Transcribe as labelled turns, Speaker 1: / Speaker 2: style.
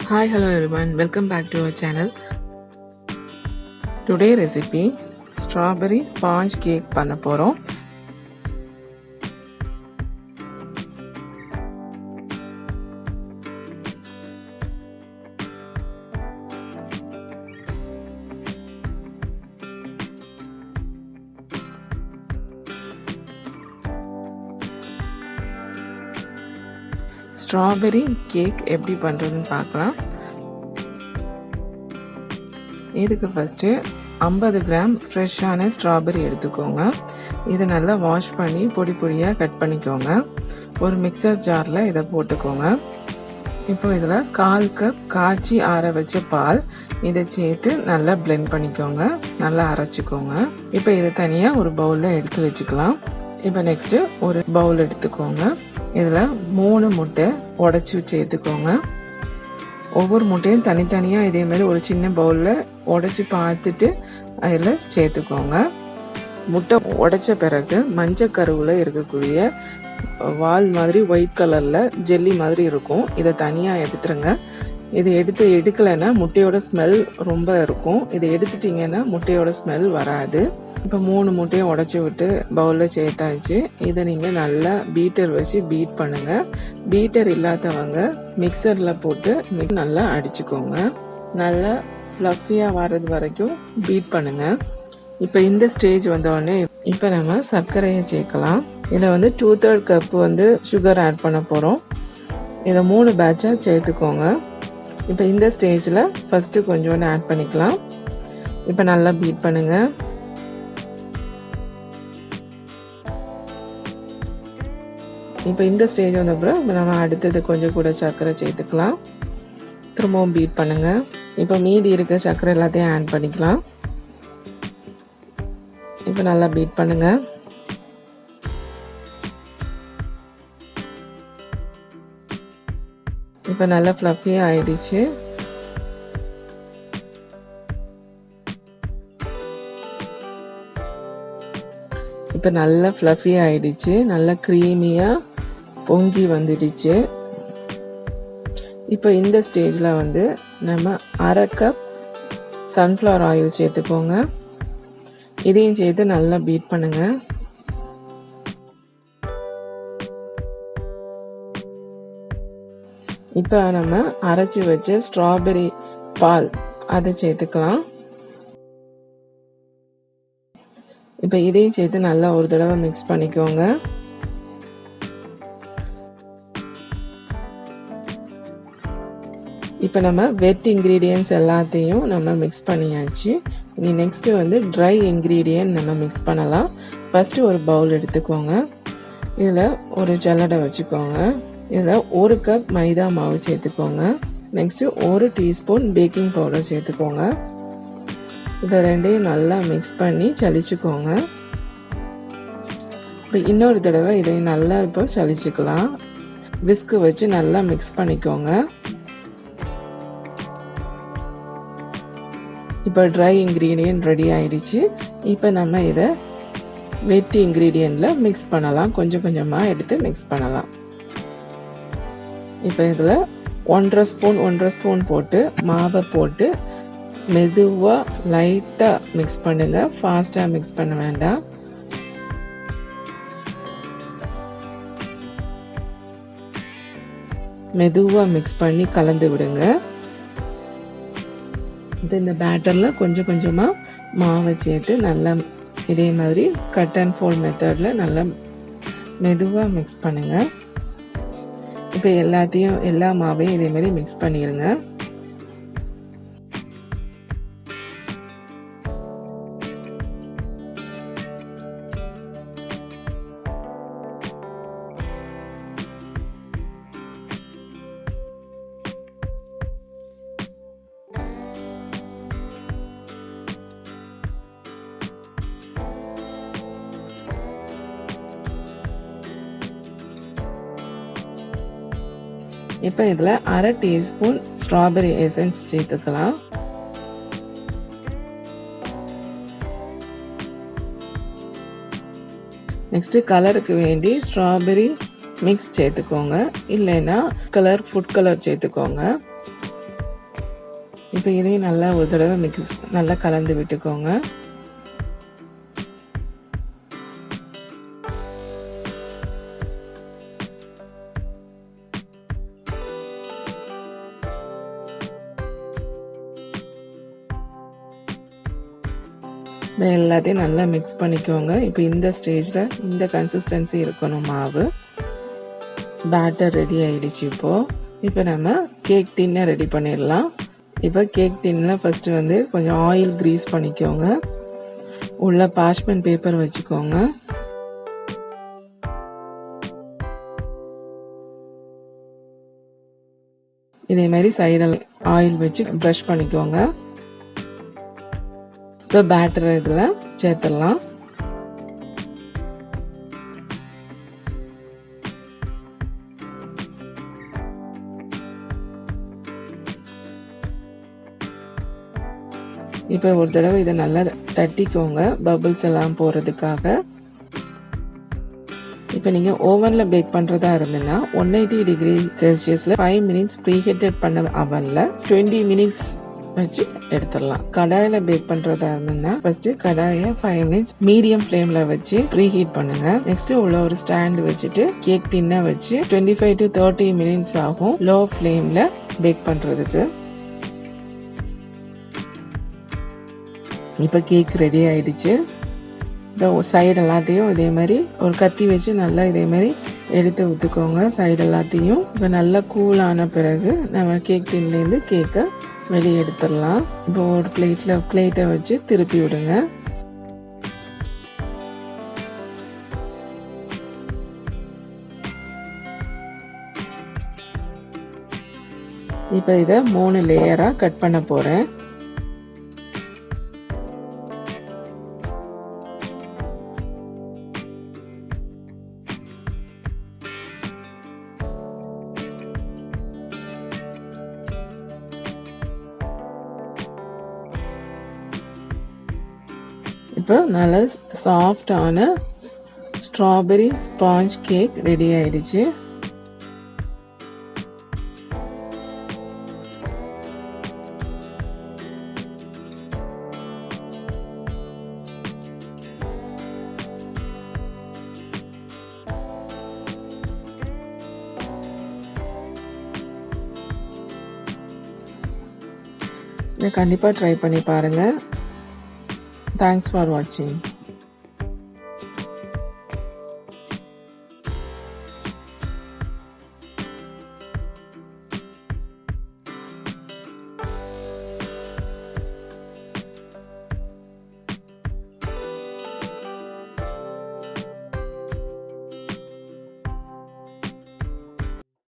Speaker 1: Hi, hello everyone. Welcome back to our channel. Today recipe strawberry sponge cake பண்ண போறோம். Strawberry cake எப்படி பண்ணுறதுன்னு பார்க்கலாம். இதுக்கு ஃபஸ்ட்டு 50 கிராம் ஃப்ரெஷ்ஷான ஸ்ட்ராபெரி எடுத்துக்கோங்க. இதை நல்லா வாஷ் பண்ணி பொடி பொடியாக கட் பண்ணிக்கோங்க. ஒரு மிக்சர் ஜாரில் இதை போட்டுக்கோங்க. இப்போ இதில் 1/4 கப் காய்ச்சி ஆற வச்ச பால் இதை சேர்த்து நல்லா பிளெண்ட் பண்ணிக்கோங்க, நல்லா அரைச்சிக்கோங்க. இப்போ இதை தனியாக ஒரு பவுலில் எடுத்து வச்சுக்கலாம். இப்போ நெக்ஸ்ட்டு ஒரு பவுல் எடுத்துக்கோங்க. இதில் 3 முட்டை உடச்சி சேர்த்துக்கோங்க. ஒவ்வொரு முட்டையும் தனித்தனியாக இதேமாதிரி ஒரு சின்ன பவுலில் உடச்சி பார்த்துட்டு அதில் சேர்த்துக்கோங்க. முட்டை உடைச்ச பிறகு மஞ்சள் கருவில் இருக்கக்கூடிய வால் மாதிரி ஒயிட் கலரில் ஜெல்லி மாதிரி இருக்கும். இதை தனியாக எடுத்துருங்க. இதை எடுக்கலைன்னா முட்டையோட ஸ்மெல் ரொம்ப இருக்கும். இதை எடுத்துட்டிங்கன்னா முட்டையோட ஸ்மெல் வராது. இப்போ 3 முட்டையை உடச்சி விட்டு பவுலில் சேர்த்தாச்சு. இதை நீங்கள் நல்லா பீட்டர் வச்சு பீட் பண்ணுங்கள். பீட்டர் இல்லாதவங்க மிக்சரில் போட்டு நல்லா அடிச்சுக்கோங்க. நல்லா ஃப்ளஃபியாக வர்றது வரைக்கும் பீட் பண்ணுங்கள். இப்போ இந்த ஸ்டேஜ் வந்தோடனே இப்போ நம்ம சர்க்கரையை சேர்க்கலாம். இதில் 2/3 கப் சுகர் ஆட் பண்ண போகிறோம். இதை 3 பேட்சாக சேர்த்துக்கோங்க. இப்போ இந்த ஸ்டேஜில் ஃபஸ்ட்டு கொஞ்சோண்டு ஆட் பண்ணிக்கலாம். இப்போ நல்லா பீட் பண்ணுங்கள். இப்போ இந்த ஸ்டேஜ் வந்தப்பறம் நம்ம அடுத்தது கொஞ்சம் கூட சர்க்கரை சேர்த்துக்கலாம். திரும்பவும் பீட் பண்ணுங்கள். இப்போ மீதி இருக்க சர்க்கரை எல்லாத்தையும் ஆட் பண்ணிக்கலாம். இப்போ நல்லா பீட் பண்ணுங்கள். இப்போ நல்லா ஃப்ளஃபியாக ஆயிடுச்சு. இப்போ நல்லா ஃப்ளஃபியாக ஆயிடுச்சு. நல்லா க்ரீமியாக பொங்கி வந்துடுச்சு. இப்போ இந்த ஸ்டேஜில் நம்ம 1/2 கப் சன்ஃப்ளவர் ஆயில் சேர்த்துக்கோங்க. இதையும் சேர்த்து நல்லா பீட் பண்ணுங்க. இப்போ நம்ம அரைச்சி வச்ச ஸ்ட்ராபெரி பால் அதை சேர்த்துக்கலாம். இப்போ இதையும் சேர்த்து நல்லா ஒரு தடவை மிக்ஸ் பண்ணிக்கோங்க. இப்போ நம்ம வெட் இன்க்ரீடியன்ட்ஸ் எல்லாத்தையும் நம்ம மிக்ஸ் பண்ணியாச்சு. இனி நெக்ஸ்ட்டு ட்ரை இன்க்ரீடியன்ட் நம்ம மிக்ஸ் பண்ணலாம். ஃபஸ்ட்டு ஒரு பவுல் எடுத்துக்கோங்க. இதில் ஒரு ஜல்லடை வச்சுக்கோங்க. இதில் 1 கப் மைதா மாவு சேர்த்துக்கோங்க. நெக்ஸ்ட்டு 1 டீஸ்பூன் பேக்கிங் பவுடர் சேர்த்துக்கோங்க. இதை ரெண்டையும் நல்லா மிக்ஸ் பண்ணி சலிச்சுக்கோங்க. இப்போ இன்னொரு தடவை இதை நல்லா இப்போ சலிச்சுக்கலாம். விஸ்கு வச்சு நல்லா மிக்ஸ் பண்ணிக்கோங்க. இப்போ ட்ரை இன்க்ரீடியன்ட் ரெடி ஆயிடுச்சு. இப்போ நம்ம இதை வெட் இன்க்ரீடியண்ட்டில் மிக்ஸ் பண்ணலாம். கொஞ்சம் கொஞ்சமாக எடுத்து மிக்ஸ் பண்ணலாம். இப்போ இதில் 1/2 ஸ்பூன் போட்டு மாவை போட்டு மெதுவாக லைட்டாக மிக்ஸ் பண்ணுங்கள். ஃபாஸ்ட்டாக மிக்ஸ் பண்ண வேண்டாம். மெதுவாக மிக்ஸ் பண்ணி கலந்து விடுங்க. இந்த பேட்டரில் கொஞ்சம் கொஞ்சமாக மாவை சேர்த்து நல்லா இதே மாதிரி கட் அண்ட் ஃபோல்ட் மெத்தடில் நல்லா மெதுவாக மிக்ஸ் பண்ணுங்கள். இப்போ எல்லா மாவையும் இதே மாதிரி மிக்ஸ் பண்ணிடுங்க. இப்போ இதில் 1/2 டீஸ்பூன் ஸ்ட்ராபெரி எசன்ஸ் சேர்த்துக்கலாம். நெக்ஸ்ட்டு கலருக்கு வேண்டி ஸ்ட்ராபெரி மிக்ஸ் சேர்த்துக்கோங்க. இல்லைன்னா ஃபுட் கலர் சேர்த்துக்கோங்க. இப்போ இதையும் நல்லா ஒரு தடவை நல்லா கலந்து விட்டுக்கோங்க. எல்லாத்தையும் நல்லா மிக்ஸ் பண்ணிக்கோங்க. இப்போ இந்த ஸ்டேஜில் இந்த கன்சிஸ்டன்சி இருக்கணும் மாவு. பேட்டர் ரெடி ஆயிடுச்சு. இப்போ நம்ம கேக் டின்னை ரெடி பண்ணிடலாம். இப்போ கேக் டின்னில் ஃபஸ்ட்டு கொஞ்சம் ஆயில் க்ரீஸ் பண்ணிக்கோங்க. உள்ள பார்ச்மெண்ட் பேப்பர் வச்சுக்கோங்க. இதே மாதிரி சைடில் ஆயில் வச்சு ப்ரஷ் பண்ணிக்கோங்க. இப்போ பேட்டர் இதில் சேர்த்துடலாம். இப்போ ஒரு தடவை இதை நல்லா தட்டிக்கோங்க, பபிள்ஸ் எல்லாம் போகிறதுக்காக. இப்போ நீங்கள் ஓவனில் பேக் பண்ணுறதா இருந்ததுன்னா 180 டிகிரி செல்சியஸில் 5 மினிட்ஸ் ப்ரீஹீட்டட் பண்ண அவனில் 20 மினிட்ஸ் வச்சு எடுத்துடலாம். கடாயில் பேக் பண்ணுறதா இருந்ததுன்னா ஃபர்ஸ்ட் கடாயை 5 மினிட்ஸ் மீடியம் ஃப்ளேமில் வச்சு ப்ரீஹீட் பண்ணுங்க. நெக்ஸ்ட் உள்ள ஒரு ஸ்டாண்ட் வச்சுட்டு கேக் டின்னை வச்சு 25 to 30 மினிட்ஸ் ஆகும் லோ ஃப்ளேமில் பேக் பண்ணுறதுக்கு. இப்போ கேக் ரெடி ஆயிடுச்சு. இந்த சைடு எல்லாத்தையும் இதே மாதிரி ஒரு கத்தி வச்சு நல்லா இதே மாதிரி எடுத்து விட்டுக்கோங்க சைடு எல்லாத்தையும். இப்போ நல்லா கூலான பிறகு நம்ம கேக் டின்லேருந்து கேக்கை வெளியே எடுத்துடலாம். இப்போ ஒரு பிளேட்டை வச்சு திருப்பி விடுங்க. இப்போ இதை 3 லேயராக கட் பண்ண போகிறேன். இப்போ நல்ல சாஃப்டான ஸ்ட்ராபெரி ஸ்பாஞ்ச் கேக் ரெடி ஆயிடுச்சு. இதை கண்டிப்பாக ட்ரை பண்ணி பாருங்கள். Thanks for watching.